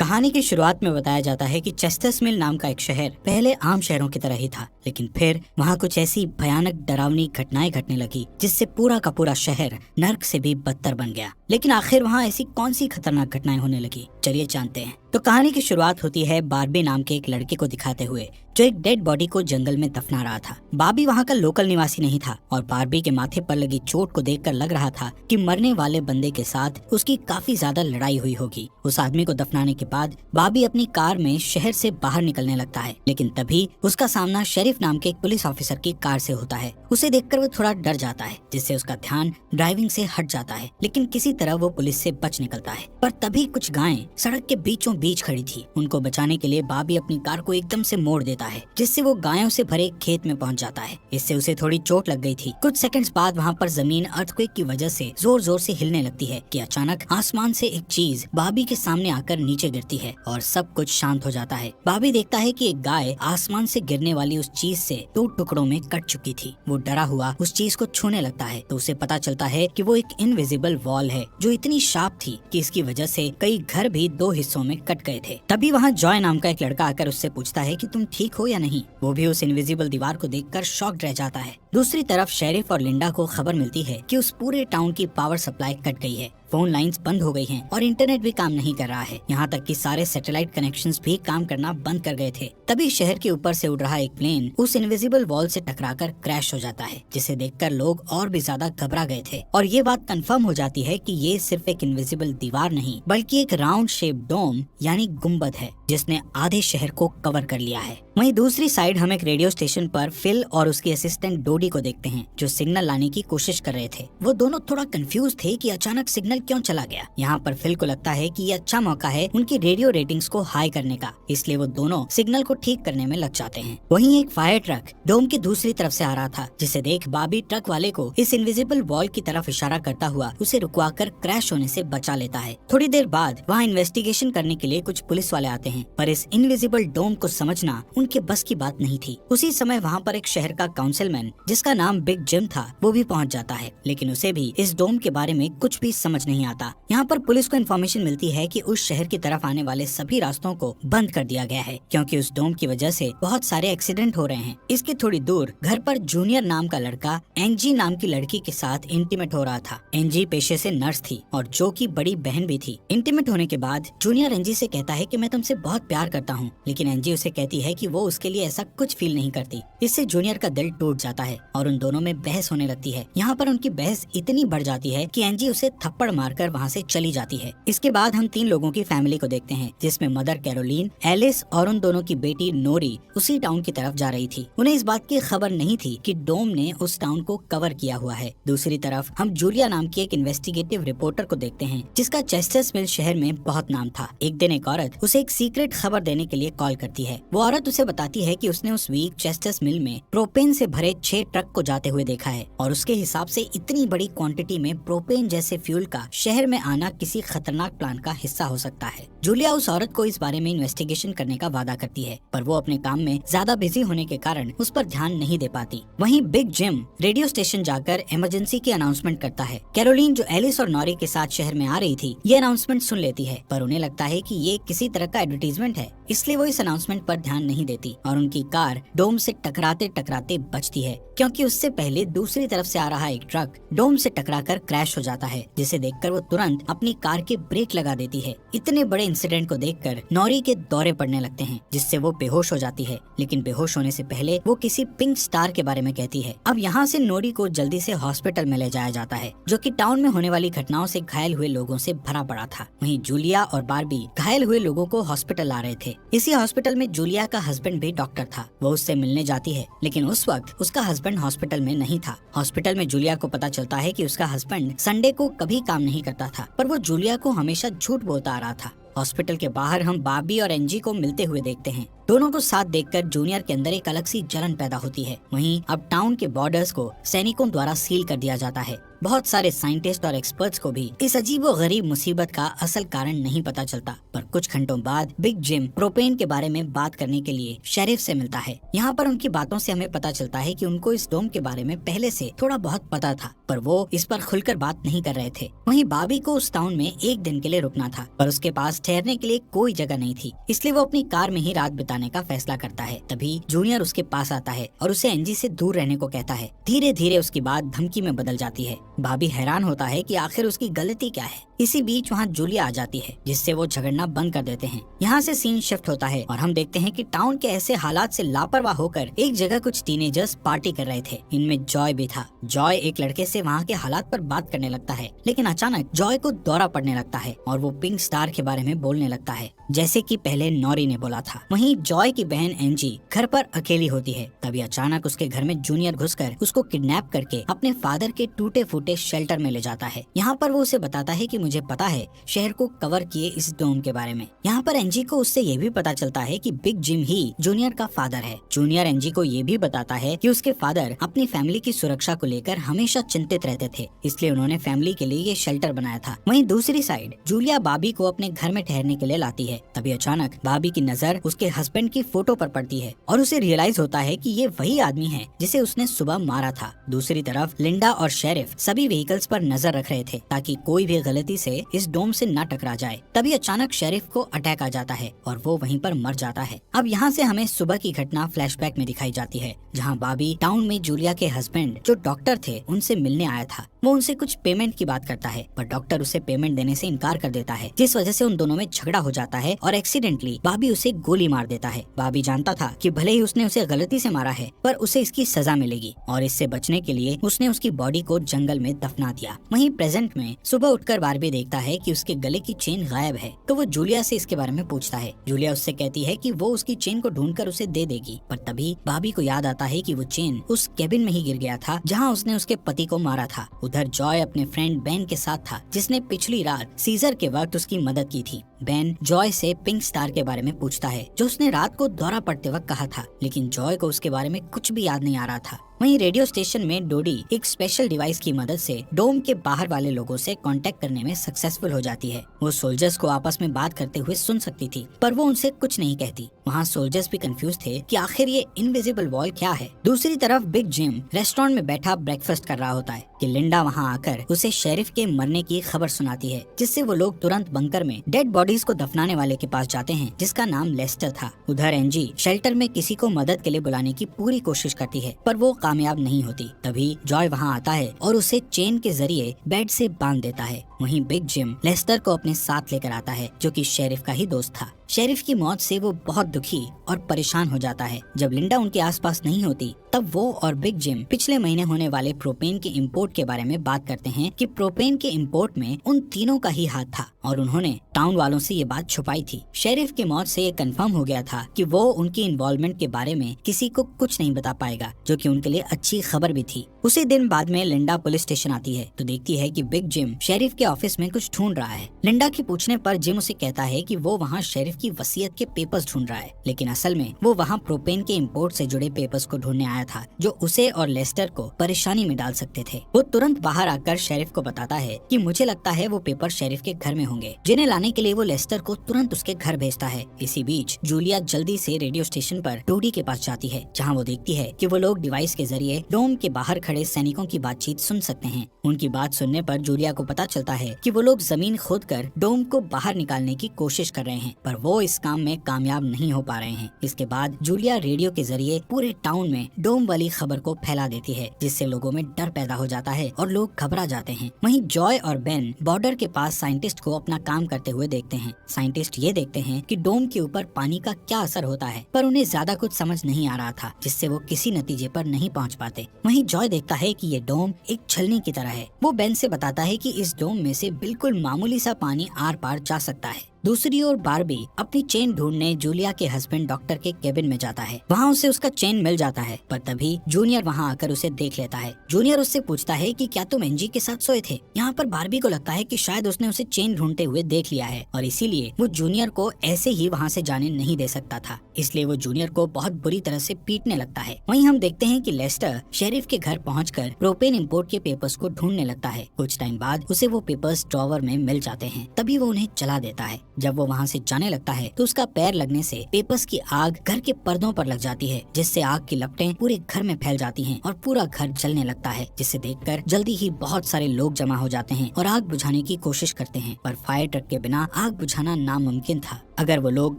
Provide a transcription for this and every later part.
कहानी की शुरुआत में बताया जाता है कि चेस्टर्स मिल नाम का एक शहर पहले आम शहरों की तरह ही था, लेकिन फिर वहाँ कुछ ऐसी भयानक डरावनी घटनाएं घटने लगी जिससे पूरा का पूरा शहर नर्क से भी बदतर बन गया। लेकिन आखिर वहाँ ऐसी कौन सी खतरनाक घटनाएं होने लगी, चलिए जानते हैं। तो कहानी की शुरुआत होती है बार्बी नाम के एक लड़के को दिखाते हुए जो एक डेड बॉडी को जंगल में दफना रहा था। बार्बी वहाँ का लोकल निवासी नहीं था और बार्बी के माथे पर लगी चोट को देखकर लग रहा था कि मरने वाले बंदे के साथ उसकी काफी ज्यादा लड़ाई हुई होगी। उस आदमी को दफनाने के बाद बार्बी अपनी कार में शहर से बाहर निकलने लगता है, लेकिन तभी उसका सामना शेरिफ नाम के एक पुलिस ऑफिसर की कार से होता है। उसे देखकर वो थोड़ा डर जाता है, जिससे उसका ध्यान ड्राइविंग से हट जाता है, लेकिन किसी तरह वो पुलिस से बच निकलता है। पर तभी कुछ गायें सड़क के बीचों बीच खड़ी थी। उनको बचाने के लिए बार्बी अपनी कार को एकदम से मोड़ देता है, जिससे वो गायों से भरे खेत में पहुंच जाता है। इससे उसे थोड़ी चोट लग गई थी। कुछ सेकंड्स बाद वहाँ पर जमीन अर्थक्वेक की वजह से जोर जोर से हिलने लगती है कि अचानक आसमान से एक चीज बार्बी के सामने आकर नीचे गिरती है और सब कुछ शांत हो जाता है। बार्बी देखता है कि एक गाय आसमान से गिरने वाली उस चीज से 2 टुकड़ों में कट चुकी थी। वो डरा हुआ उस चीज को छूने लगता है तो उसे पता चलता है कि वो एक इनविजिबल वॉल है जो इतनी शार्प थी कि इसकी वजह से कई घर भी 2 हिस्सों में कट गए थे। तभी वहाँ जॉय नाम का एक लड़का आकर उससे पूछता है कि तुम ठीक हो या नहीं। वो भी उस इनविजिबल दीवार को देखकर शॉक्ड रह जाता है। दूसरी तरफ शेरिफ और लिंडा को खबर मिलती है कि उस पूरे टाउन की पावर सप्लाई कट गई है, फोन लाइंस बंद हो गई हैं और इंटरनेट भी काम नहीं कर रहा है। यहाँ तक कि सारे सैटेलाइट कनेक्शंस भी काम करना बंद कर गए थे। तभी शहर के ऊपर से उड़ रहा एक प्लेन उस इनविजिबल वॉल से टकराकर क्रैश हो जाता है, जिसे देखकर लोग और भी ज्यादा घबरा गए थे। और ये बात कंफर्म हो जाती है कि ये सिर्फ एक इनविजिबल दीवार नहीं बल्कि एक राउंड शेप डोम यानी गुम्बद है जिसने आधे शहर को कवर कर लिया है। वहीं दूसरी साइड हम एक रेडियो स्टेशन पर फिल और उसकी असिस्टेंट डोडी को देखते हैं जो सिग्नल लाने की कोशिश कर रहे थे। वो दोनों थोड़ा कंफ्यूज थे कि अचानक सिग्नल क्यों चला गया। यहाँ पर फिल को लगता है कि ये अच्छा मौका है उनकी रेडियो रेटिंग्स को हाई करने का, इसलिए वो दोनों सिग्नल को ठीक करने में लग जाते हैं। वहीं एक फायर ट्रक डोम की दूसरी तरफ से आ रहा था, जिसे देख बार्बी ट्रक वाले को इस इनविजिबल वॉल की तरफ इशारा करता हुआ उसे रुकवाकर क्रैश होने से बचा लेता है। थोड़ी देर बाद वहाँ इन्वेस्टिगेशन करने के लिए कुछ पुलिस वाले आते हैं, पर इस इनविजिबल डोम को समझना उनके बस की बात नहीं थी। उसी समय वहाँ पर एक शहर का काउंसिलमैन जिसका नाम बिग जिम था वो भी पहुँच जाता है, लेकिन उसे भी इस डोम के बारे में कुछ भी समझ नहीं आता। यहाँ पर पुलिस को इन्फॉर्मेशन मिलती है कि उस शहर की तरफ आने वाले सभी रास्तों को बंद कर दिया गया है क्योंकि उस डोम की वजह से बहुत सारे एक्सीडेंट हो रहे हैं। इसके थोड़ी दूर घर पर जूनियर नाम का लड़का एंजी नाम की लड़की के साथ इंटीमेट हो रहा था। एंजी पेशे से नर्स थी और जो की बड़ी बहन भी थी। इंटीमेट होने के बाद जूनियर एंजी से कहता है कि मैं तुमसे बहुत प्यार करता हूँ, लेकिन एंजी उसे कहती है कि वो उसके लिए ऐसा कुछ फील नहीं करती। इससे जूनियर का दिल टूट जाता है और उन दोनों में बहस होने लगती है। यहाँ पर उनकी बहस इतनी बढ़ जाती है कि एंजी उसे थप्पड़ मारकर वहाँ से चली जाती है। इसके बाद हम 3 लोगों की फैमिली को देखते हैं, जिसमें मदर कैरोलीन, एलिस और उन दोनों की बेटी नोरी उसी टाउन की तरफ जा रही थी। उन्हें इस बात की खबर नहीं थी कि डोम ने उस टाउन को कवर किया हुआ है। दूसरी तरफ हम जूलिया नाम की एक इन्वेस्टिगेटिव रिपोर्टर को देखते हैं जिसका चेस्टर्स मिल शहर में बहुत नाम था। एक दिन एक औरत उसे एक सीक्रेट खबर देने के लिए कॉल करती है। वो औरत उसे बताती है कि उसने उस वीक चेस्टर्स मिल में प्रोपेन से भरे 6 ट्रक को जाते हुए देखा है और उसके हिसाब से इतनी बड़ी क्वांटिटी में प्रोपेन जैसे फ्यूल का शहर में आना किसी खतरनाक प्लान का हिस्सा हो सकता है। जूलिया उस औरत को इस बारे में इन्वेस्टिगेशन करने का वादा करती है, पर वो अपने काम में ज्यादा बिजी होने के कारण उस पर ध्यान नहीं दे पाती। वहीं बिग जिम रेडियो स्टेशन जाकर इमरजेंसी की अनाउंसमेंट करता है। कैरोलीन जो एलिस और नॉरी के साथ शहर में आ रही थी ये अनाउंसमेंट सुन लेती है, पर उन्हें लगता है कि ये किसी तरह का एडवर्टीजमेंट है, इसलिए वो इस अनाउंसमेंट पर ध्यान नहीं देती और उनकी कार डोम से टकराते टकराते बचती है, क्योंकि उससे पहले दूसरी तरफ से आ रहा एक ट्रक डोम से टकराकर क्रैश हो जाता है, जिसे देखकर वो तुरंत अपनी कार के ब्रेक लगा देती है। इतने बड़े इंसिडेंट को देखकर नॉरी के दौरे पड़ने लगते हैं, जिससे वो बेहोश हो जाती है, लेकिन बेहोश होने से पहले वो किसी पिंक स्टार के बारे में कहती है। अब यहाँ से नॉरी को जल्दी से हॉस्पिटल में ले जाया जाता है, जो कि टाउन में होने वाली घटनाओं से घायल हुए लोगों से भरा पड़ा था। वहीं जूलिया और बार्बी घायल हुए लोगों को हॉस्पिटल ला रहे थे। इसी हॉस्पिटल में जूलिया का हस्बैंड भी डॉक्टर था। वो उससे मिलने जाती है, लेकिन उस वक्त उसका हस्बैंड हॉस्पिटल में नहीं था। हॉस्पिटल में जूलिया को पता चलता है कि उसका हस्बैंड संडे को कभी काम नहीं करता था, पर वो जूलिया को हमेशा झूठ बोलता आ रहा था। हॉस्पिटल के बाहर हम बार्बी और एंजी को मिलते हुए देखते हैं। दोनों को साथ देखकर जूनियर के अंदर एक अलग सी जलन पैदा होती है। वहीं अब टाउन के बॉर्डर्स को सैनिकों द्वारा सील कर दिया जाता है। बहुत सारे साइंटिस्ट और एक्सपर्ट्स को भी इस अजीबोगरीब मुसीबत का असल कारण नहीं पता चलता। पर कुछ घंटों बाद बिग जिम प्रोपेन के बारे में बात करने के लिए शेरिफ से मिलता है। यहाँ पर उनकी बातों से हमें पता चलता है कि उनको इस डोम के बारे में पहले से थोड़ा बहुत पता था, पर वो इस पर खुलकर बात नहीं कर रहे थे। वहीं बॉबी को उस टाउन में एक दिन के लिए रुकना था, पर उसके पास ठहरने के लिए कोई जगह नहीं थी, इसलिए वो अपनी कार में ही रात बिताने का फैसला करता है। तभी जूनियर उसके पास आता है और उसे एंजी से दूर रहने को कहता है। धीरे धीरे उसकी बात धमकी में बदल जाती है। बॉबी हैरान होता है कि आखिर उसकी गलती क्या है। इसी बीच वहाँ जूलिया आ जाती है, जिससे वो झगड़ना बंद कर देते हैं। यहाँ से सीन शिफ्ट होता है और हम देखते हैं कि टाउन के ऐसे हालात से लापरवाह होकर एक जगह कुछ टीनेजर्स पार्टी कर रहे थे। इनमें जॉय भी था। जॉय एक लड़के से वहाँ के हालात पर बात करने लगता है, लेकिन अचानक जॉय को दौरा पड़ने लगता है और वो पिंक स्टार के बारे में बोलने लगता है, जैसे कि पहले नॉरी ने बोला था। वहीं जॉय की बहन एंजी घर पर अकेली होती है। तभी अचानक उसके घर में जूनियर घुसकर उसको किडनैप करके अपने फादर के टूटे फूटे शेल्टर में ले जाता है। यहाँ पर वो उसे बताता है कि मुझे पता है शहर को कवर किए इस डोम के बारे में। यहाँ पर एंजी को उससे ये भी पता चलता है कि बिग जिम ही जूनियर का फादर है। जूनियर एंजी को ये भी बताता है कि उसके फादर अपनी फैमिली की सुरक्षा को लेकर हमेशा चिंतित रहते थे, इसलिए उन्होंने फैमिली के लिए ये शेल्टर बनाया था। वहीं दूसरी साइड जूलिया बॉबी को अपने घर में ठहरने के लिए लाती है। तभी अचानक बॉबी की नजर उसके हस्बैंड की फोटो पर पड़ती है और उसे रियलाइज होता है कि ये वही आदमी है जिसे उसने सुबह मारा था। दूसरी तरफ लिंडा और शेरिफ सभी व्हीकल्स पर नजर रख रहे थे ताकि कोई भी गलती से इस डोम से न टकरा जाए। तभी अचानक शेरिफ को अटैक आ जाता है और वो वहीं पर मर जाता है। अब यहाँ से हमें सुबह की घटना फ्लैशबैक में दिखाई जाती है, जहाँ बॉबी टाउन में जूलिया के हस्बैंड जो डॉक्टर थे उनसे मिलने आया था। वो उनसे कुछ पेमेंट की बात करता है, पर डॉक्टर उसे पेमेंट देने से इनकार कर देता है, जिस वजह से उन दोनों में झगड़ा हो जाता है और एक्सीडेंटली बॉबी उसे गोली मार देता है। बॉबी जानता था कि भले ही उसने उसे गलती से मारा है, पर उसे इसकी सजा मिलेगी और इससे बचने के लिए उसने उसकी बॉडी को जंगल में दफना दिया। वहीं प्रेजेंट में सुबह उठकर बार्बी देखता है कि उसके गले की चेन गायब है, तो वो जूलिया से इसके बारे में पूछता है। जूलिया उससे कहती है कि वो उसकी चेन को ढूंढकर उसे दे देगी, पर तभी बॉबी को याद आता है कि वो चेन उस केबिन में ही गिर गया था जहाँ उसने उसके पति को मारा था। उधर जॉय अपने फ्रेंड बेन के साथ था, जिसने पिछली रात सीजर के वक्त उसकी मदद की थी। बेन जॉय से पिंक स्टार के बारे में पूछता है, जो उसने रात को दौरा पड़ते वक्त कहा था, लेकिन जॉय को उसके बारे में कुछ भी याद नहीं आ रहा था। वहीं रेडियो स्टेशन में डोडी एक स्पेशल डिवाइस की मदद से डोम के बाहर वाले लोगों से कांटेक्ट करने में सक्सेसफुल हो जाती है। वो सोल्जर्स को आपस में बात करते हुए सुन सकती थी, पर वो उनसे कुछ नहीं कहती। वहाँ सोल्जर्स भी कंफ्यूज थे कि आखिर ये इनविजिबल वॉल क्या है। दूसरी तरफ बिग जिम रेस्टोरेंट में बैठा ब्रेकफास्ट कर रहा होता है कि लिंडा वहाँ आकर उसे शेरिफ के मरने की खबर सुनाती है, जिससे वो लोग तुरंत बंकर में डेड बॉडीज को दफनाने वाले के पास जाते हैं, जिसका नाम लेस्टर था। उधर एंजी शेल्टर में किसी को मदद के लिए बुलाने की पूरी कोशिश करती है, पर वो कामयाब नहीं होती। तभी जॉय वहाँ आता है और उसे चेन के जरिए बेड से बांध देता है। वहीं बिग जिम लेस्टर को अपने साथ लेकर आता है, जो कि शेरिफ का ही दोस्त था। शेरिफ की मौत से वो बहुत दुखी और परेशान हो जाता है। जब लिंडा उनके आसपास नहीं होती, तब वो और बिग जिम पिछले महीने होने वाले प्रोपेन के इंपोर्ट के बारे में बात करते हैं कि प्रोपेन के इंपोर्ट में उन तीनों का ही हाथ था और उन्होंने टाउन वालों से ये बात छुपाई थी। शेरिफ की मौत से ये कंफर्म हो गया था कि वो उनकी इन्वॉल्वमेंट के बारे में किसी को कुछ नहीं बता पाएगा, जो कि उनके लिए अच्छी खबर भी थी। उसी दिन बाद में लिंडा पुलिस स्टेशन आती है तो देखती है कि बिग जिम शेरिफ के ऑफिस में कुछ ढूंढ रहा है। लिंडा के पूछने पर जिम उसे कहता है कि वो वहाँ शेरिफ की वसीयत के पेपर्स ढूंढ रहा है, लेकिन असल में वो वहाँ प्रोपेन के इंपोर्ट से जुड़े पेपर्स को ढूंढने आया था, जो उसे और लेस्टर को परेशानी में डाल सकते थे। वो तुरंत बाहर आकर शेरिफ को बताता है कि मुझे लगता है वो पेपर शेरिफ के घर में होंगे, जिन्हें लाने के लिए वो लेस्टर को तुरंत उसके घर भेजता है। इसी बीच जूलिया जल्दी से रेडियो स्टेशन पर डोडी के पास जाती है, जहाँ वो देखती है कि वो लोग डिवाइस के जरिए डोम के बाहर खड़े सैनिकों की बातचीत सुन सकते हैं। उनकी बात सुनने पर जूलिया को पता चलता है कि वो लोग जमीन खोदकर डोम को बाहर निकालने की कोशिश कर रहे हैं, पर वो इस काम में कामयाब नहीं हो पा रहे हैं। इसके बाद जूलिया रेडियो के जरिए पूरे टाउन में डोम वाली खबर को फैला देती है, जिससे लोगों में डर पैदा हो जाता है और लोग घबरा जाते हैं। वहीं जॉय और बेन बॉर्डर के पास साइंटिस्ट को अपना काम करते हुए देखते हैं। साइंटिस्ट ये देखते हैं कि डोम के ऊपर पानी का क्या असर होता है, पर उन्हें ज्यादा कुछ समझ नहीं आ रहा था, जिससे वो किसी नतीजे पर नहीं पहुंच पाते। वहीं जॉय देखता है कि ये डोम एक छलनी की तरह है। वो बेन से बताता है कि इस डोम में से बिल्कुल मामूली सा पानी आर पार जा सकता है। दूसरी ओर बार्बी अपनी चेन ढूंढने जूलिया के हस्बैंड डॉक्टर के केबिन में जाता है। वहाँ उसे उसका चेन मिल जाता है, पर तभी जूनियर वहाँ आकर उसे देख लेता है। जूनियर उससे पूछता है कि क्या तुम एंजी के साथ सोए थे। यहाँ पर बार्बी को लगता है कि शायद उसने उसे चेन ढूंढते हुए देख लिया है और इसीलिए वो जूनियर को ऐसे ही वहाँ से जाने नहीं दे सकता था, इसलिए वो जूनियर को बहुत बुरी तरह से पीटने लगता है। वहीं हम देखते हैं कि लेस्टर शेरिफ के घर पहुंचकर प्रोपेन इंपोर्ट के पेपर्स को ढूंढने लगता है। कुछ टाइम बाद उसे वो पेपर्स ड्रॉवर में मिल जाते हैं, तभी वो उन्हें जला देता है। जब वो वहाँ से जाने लगता है तो उसका पैर लगने से पेपर्स की आग घर के पर्दों पर लग जाती है, जिससे आग की लपटें पूरे घर में फैल जाती हैं और पूरा घर जलने लगता है, जिसे देखकर जल्दी ही बहुत सारे लोग जमा हो जाते हैं और आग बुझाने की कोशिश करते हैं, पर फायर ट्रक के बिना आग बुझाना नामुमकिन था। अगर वो लोग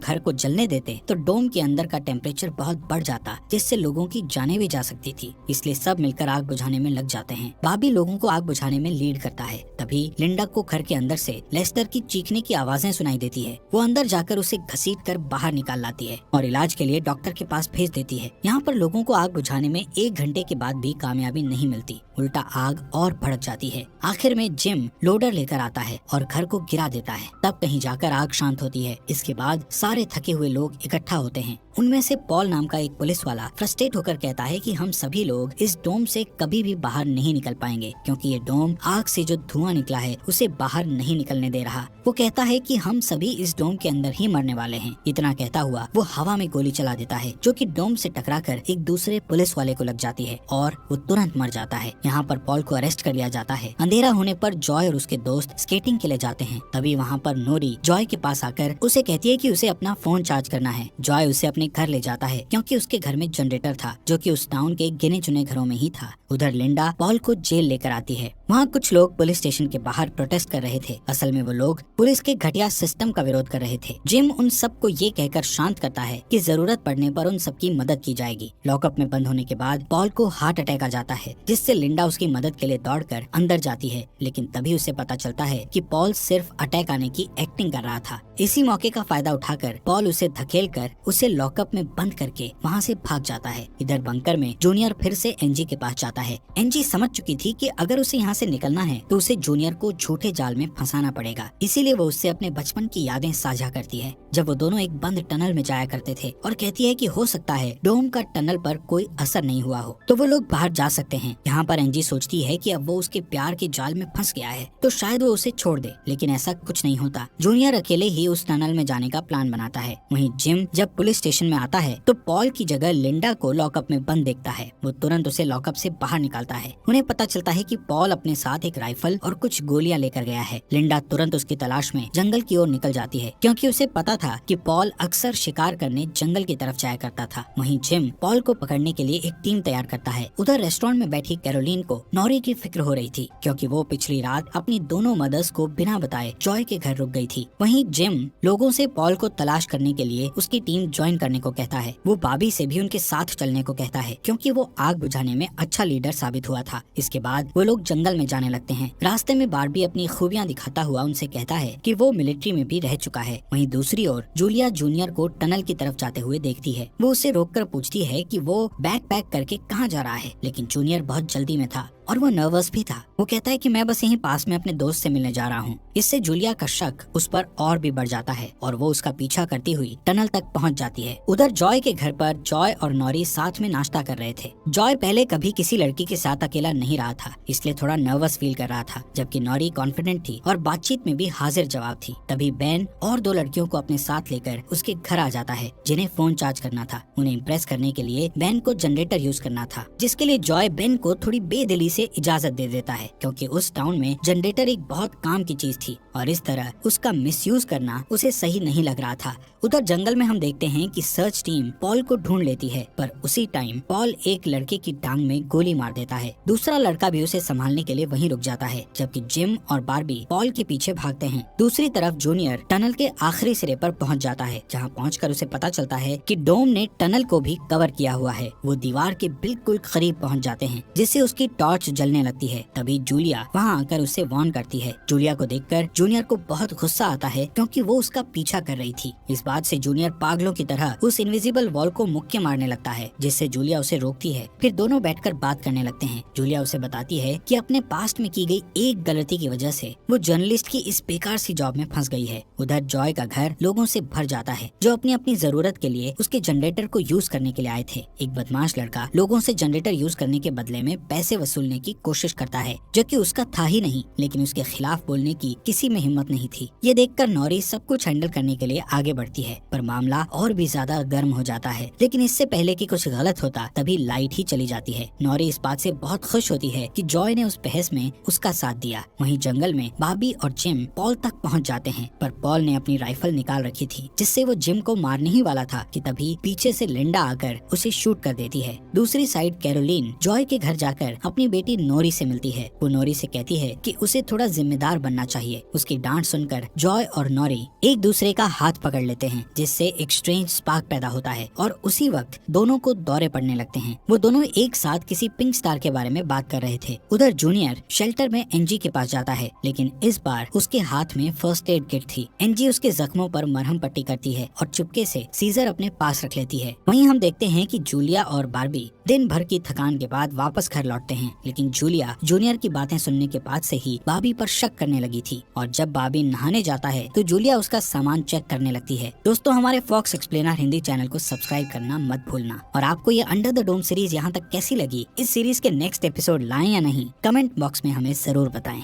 घर को जलने देते तो डोम के अंदर का टेम्परेचर बहुत बढ़ जाता, जिससे लोगों की जानें भी जा सकती थी, इसलिए सब मिलकर आग बुझाने में लग जाते हैं। बाबी लोगों को आग बुझाने में लीड करता है। तभी लिंडा को घर के अंदर से लेस्टर की चीखने की आवाजें सुनाई देती है। वो अंदर जाकर उसे घसीट कर बाहर निकाल लाती है और इलाज के लिए डॉक्टर के पास भेज देती है। यहाँ पर लोगों को आग बुझाने में 1 घंटे के बाद भी कामयाबी नहीं मिलती, उल्टा आग और भड़क जाती है। आखिर में जिम लोडर लेकर आता है और घर को गिरा देता है। तब कहीं जाकर आग शांत होती है। इसके बाद सारे थके हुए लोग इकट्ठा होते हैं। उनमें से पॉल नाम का एक पुलिस वाला फ्रस्ट्रेट होकर कहता है कि हम सभी लोग इस डोम से कभी भी बाहर नहीं निकल पाएंगे, क्योंकि ये डोम आग से जो धुआं निकला है उसे बाहर नहीं निकलने दे रहा। वो कहता है कि हम सभी इस डोम के अंदर ही मरने वाले हैं। इतना कहता हुआ वो हवा में गोली चला देता है, जो कि डोम से टकराकर एक दूसरे पुलिस वाले को लग जाती है और वो तुरंत मर जाता है। यहाँ पर पॉल को अरेस्ट कर लिया जाता है। अंधेरा होने पर जॉय और उसके दोस्त स्केटिंग के लिए जाते हैं। तभी वहाँ पर नोरी जॉय के पास आकर उसे कहती है कि उसे अपना फोन चार्ज करना है। जॉय उसे अपने घर ले जाता है, क्योंकि उसके घर में जनरेटर था, जो कि उस टाउन के गिने चुने घरों में ही था। उधर लिंडा पॉल को जेल लेकर आती है। वहाँ कुछ लोग पुलिस स्टेशन के बाहर प्रोटेस्ट कर रहे थे। असल में वो लोग पुलिस के घटिया सिस्टम का विरोध कर रहे थे। जिम उन सबको ये कहकर शांत करता है कि जरूरत पड़ने पर उन सबकी मदद की जाएगी। लॉकअप में बंद होने के बाद पॉल को हार्ट अटैक आ जाता है, जिससे लिंडा उसकी मदद के लिए दौड़कर अंदर जाती है, लेकिन तभी उसे पता चलता है कि पॉल सिर्फ अटैक आने की एक्टिंग कर रहा था। इसी मौके का फायदा उठाकर पॉल उसे धकेलकर उसे लॉकअप में बंद करके वहाँ से भाग जाता है। इधर बंकर में जूनियर फिर से एनजी के पास जाता है। एनजी समझ चुकी थी कि अगर उसे यहाँ से निकलना है तो उसे जूनियर को झूठे जाल में फंसाना पड़ेगा, इसीलिए वो उससे अपने बचपन की यादें साझा करती है, जब वो दोनों एक बंद टनल में जाया करते थे, और कहती है कि हो सकता है डोम का टनल पर कोई असर नहीं हुआ हो तो वो लोग बाहर जा सकते हैं। यहाँ पर एनजी सोचती है कि अब वो उसके प्यार के जाल में फंस गया है तो शायद वो उसे छोड़ दे, लेकिन ऐसा कुछ नहीं होता। जूनियर अकेले ही उस टनल में जाने का प्लान बनाता है। वहीं जिम जब पुलिस स्टेशन में आता है तो पॉल की जगह लिंडा को लॉकअप में बंद देखता है। वो तुरंत उसे लॉकअप से बाहर निकालता है। उन्हें पता चलता है कि पॉल अपने साथ एक राइफल और कुछ गोलियां लेकर गया है। लिंडा तुरंत उसकी तलाश में जंगल की ओर निकल जाती है, क्योंकि उसे पता था कि पॉल अक्सर शिकार करने जंगल की तरफ जाया करता था। वहीं जिम पॉल को पकड़ने के लिए एक टीम तैयार करता है। उधर रेस्टोरेंट में बैठी कैरोलीन को नॉरी की फिक्र हो रही थी, क्योंकि वो पिछली रात अपनी दोनों मदर्स को बिना बताए जॉय के घर रुक गई थी। वहीं जिम लोगों से पॉल को तलाश करने के लिए उसकी टीम ज्वाइन करने को कहता है। वो बाबी से भी उनके साथ चलने को कहता है, क्योंकि वो आग बुझाने में अच्छा लीडर साबित हुआ था। इसके बाद वो लोग जंगल में जाने लगते हैं। रास्ते में बार्बी अपनी खूबियां दिखाता हुआ उनसे कहता है कि वो मिलिट्री में भी रह चुका है। वहीं दूसरी ओर जूलिया जूनियर को टनल की तरफ जाते हुए देखती है। वो उसे रोककर पूछती है कि वो बैग पैक करके कहाँ जा रहा है, लेकिन जूनियर बहुत जल्दी में था और वो नर्वस भी था। वो कहता है कि मैं बस यहीं पास में अपने दोस्त से मिलने जा रहा हूँ। इससे जूलिया का शक उस पर और भी बढ़ जाता है और वो उसका पीछा करती हुई टनल तक पहुँच जाती है। उधर जॉय के घर पर जॉय और नॉरी साथ में नाश्ता कर रहे थे। जॉय पहले कभी किसी लड़की के साथ अकेला नहीं रहा था, इसलिए थोड़ा नर्वस फील कर रहा था, जबकि नॉरी कॉन्फिडेंट थी और बातचीत में भी हाजिर जवाब थी। तभी बैन और 2 लड़कियों को अपने साथ लेकर उसके घर आ जाता है, जिन्हें फोन चार्ज करना था। उन्हें इम्प्रेस करने के लिए बैन को जनरेटर यूज करना था, जिसके लिए जॉय बैन को थोड़ी बेदिली से इजाजत दे देता है, क्योंकि उस टाउन में जनरेटर एक बहुत काम की चीज थी और इस तरह उसका मिसयूज करना उसे सही नहीं लग रहा था। उधर जंगल में हम देखते हैं कि सर्च टीम पॉल को ढूंढ लेती है, पर उसी टाइम पॉल एक लड़के की टांग में गोली मार देता है। दूसरा लड़का भी उसे संभालने के लिए वहीं रुक जाता है, जबकि जिम और बार्बी पॉल के पीछे भागते हैं। दूसरी तरफ जूनियर टनल के आखिरी सिरे पर पहुंच जाता है, जहां पहुंचकर उसे पता चलता है कि डोम ने टनल को भी कवर किया हुआ है। वो दीवार के बिल्कुल करीब पहुंच जाते हैं, जिससे उसकी टॉर्च टॉर्च जलने लगती है। तभी जूलिया वहाँ आकर उसे वार्न करती है। जूलिया को देखकर जूनियर को बहुत गुस्सा आता है क्योंकि वो उसका पीछा कर रही थी। इस बात से जूनियर पागलों की तरह उस इनविजिबल वॉल को मुक्के मारने लगता है, जिससे जूलिया उसे रोकती है। फिर दोनों बैठकर बात करने लगते हैं। जूलिया उसे बताती है कि अपने पास्ट में की गई एक गलती की वजह से वो जर्नलिस्ट की इस बेकार सी जॉब में फंस गई है। उधर जॉय का घर लोगों से भर जाता है जो अपनी अपनी जरूरत के लिए उसके जनरेटर को यूज करने के लिए आए थे। एक बदमाश लड़का लोगों से जनरेटर यूज करने के बदले में पैसे वसूलने की कोशिश करता है, जो कि उसका था ही नहीं, लेकिन उसके खिलाफ बोलने की किसी में हिम्मत नहीं थी। ये देखकर नॉरी सब कुछ हैंडल करने के लिए आगे बढ़ती है, पर मामला और भी ज्यादा गर्म हो जाता है। लेकिन इससे पहले कि कुछ गलत होता तभी लाइट ही चली जाती है। नॉरी इस बात से बहुत खुश होती है कि जॉय ने उस बहस में उसका साथ दिया। वहीं जंगल में बॉबी और जिम पॉल तक पहुंच जाते हैं, पर पॉल ने अपनी राइफल निकाल रखी थी जिससे वो जिम को मारने ही वाला था कि तभी पीछे से लिंडा आकर उसे शूट कर देती है। दूसरी साइड कैरोलीन जॉय के घर जाकर अपनी बेटी नोरी से मिलती है। वो नोरी से कहती है कि उसे थोड़ा जिम्मेदार बनना चाहिए। उसकी डांट सुनकर जॉय और नोरी एक दूसरे का हाथ पकड़ लेते हैं, जिससे एक स्ट्रेंज स्पार्क पैदा होता है और उसी वक्त दोनों को दौरे पड़ने लगते हैं। वो दोनों एक साथ किसी पिंक स्टार के बारे में बात कर रहे थे। उधर जूनियर शेल्टर में एनजी के पास जाता है, लेकिन इस बार उसके हाथ में फर्स्ट एड किट थी। एनजी उसके जख्मों पर मरहम पट्टी करती है और चुपके से सीजर अपने पास रख लेती है। वहीं हम देखते हैं कि जूलिया और बार्बी दिन भर की थकान के बाद वापस घर लौटते हैं, लेकिन जूलिया जूनियर की बातें सुनने के बाद से ही बार्बी पर शक करने लगी थी और जब बार्बी नहाने जाता है तो जूलिया उसका सामान चेक करने लगती है। दोस्तों, हमारे फॉक्स एक्सप्लेनर हिंदी चैनल को सब्सक्राइब करना मत भूलना। और आपको ये अंडर द डोम सीरीज यहाँ तक कैसी लगी, इस सीरीज के नेक्स्ट एपिसोड लाएं या नहीं, कमेंट बॉक्स में हमें जरूर बताएं।